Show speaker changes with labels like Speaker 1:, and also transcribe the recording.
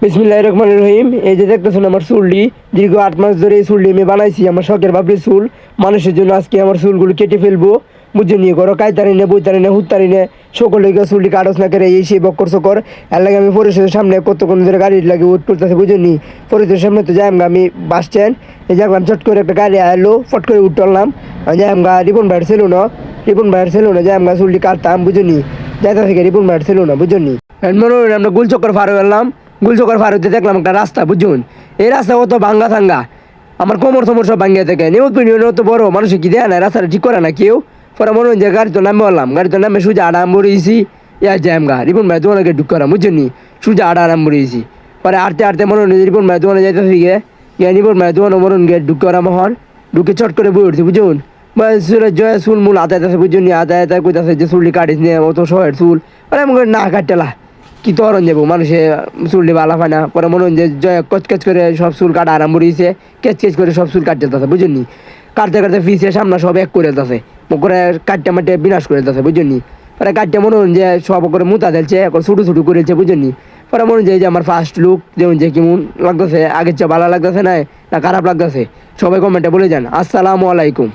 Speaker 1: বিসমিল্লাহির রহমানির রহিম। এই যে দেখতেছেন আমার চুলটি, দীর্ঘ 8 মাস ধরে এই চুলটি আমি বানাইছি। আমার শখের বাপরি চুল, মানুষের জন্য আজকে আমার চুলগুলো কেটে ফেলবো। বুঝে নিয়ে করো কাইতারি নে বইতারি নে হুত্তারি নে সকলে চুলটি কাটস না করে এই সেই বক্কর সকর। এর লাগে আমি পরিষদের সামনে কতক্ষণ ধরে গাড়ি লাগে ওয়েট করতেছে, বুঝে নি। পরিষদের সামনে তো যাই আমি বাস স্ট্যান্ড, এই জায়গায় চট করে একটা গাড়ি আলো, ফট করে উঠলাম। যাই আমরা রিপন ভাইয়ের ছিল না, রিপন ভাইয়ের ছিল না, যাই আমরা চুলটি কাটতাম, বুঝে নি। যাইতে থেকে রিপন ভাইয়ের ছিল না, বুঝে নি। মনে হয় আমরা গোল চক্কর পার হলাম। গুলচকর ফারুতে দেখলাম একটা রাস্তা, বুঝুন। এই রাস্তা কত ভাঙ্গা থাঙ্গা, আমার কোমর সমর সব ভাঙ্গিয়ে থাকে। নিউজ পিনিয়ন তো বড় মানুষ কি দেয় না, রাস্তাটা ঠিক করে না কেউ। পরে মনে হয় যে গাড়ি তো নামে বললাম, গাড়ি তো নামে সুজা আড়াম বড়িয়েছি। ইয়া জ্যাম গা রিপন ভাই তোমাকে ঢুক করা, বুঝছেন নি। সুজা আড়াম বড়িয়েছি। পরে আড়তে আড়তে মনে হয় রিপন ভাই তোমার যাইতেছি গিয়ে ইয়া রিপন ভাই তোমার মরণ গিয়ে ঢুক করা মহন ঢুকে চট করে বই উঠছি, বুঝুন। জয় চুল মূল আদায় আছে, বুঝুন নি। আদায় আদায় কইতাছে যে চুলটি কাটিস নিয়ে অত শহরের চুল। পরে আমি না কাটতেলা কি তরণ যাবো, মানুষে চুলটি বালা পায় না। পরে মনে হয় যে জয় কচকেচ করে সব চুল কাটা আরাম করেছে, কেচ কেচ করে সব চুল কাটতে যাচ্ছে, বুঝুননি। কাটতে কাটতে ফিসে সামনে সব এক করে যাচ্ছে, করে কাটতে মাটে বিনাশ করে যাচ্ছে, বুঝুননি। পরে কাটতে মনে হয় যে সব করে মুতা দিলছে, এখন ছোটো ছোটো করেছে, বুঝুননি। পরে মনে হয় যে আমার ফার্স্ট লুক যেমন যে কেমন লাগতেছে, আগের চেয়ে ভালো লাগতেছে না খারাপ লাগতেছে, সবাই কমেন্টে বলে যান। আসসালামু আলাইকুম।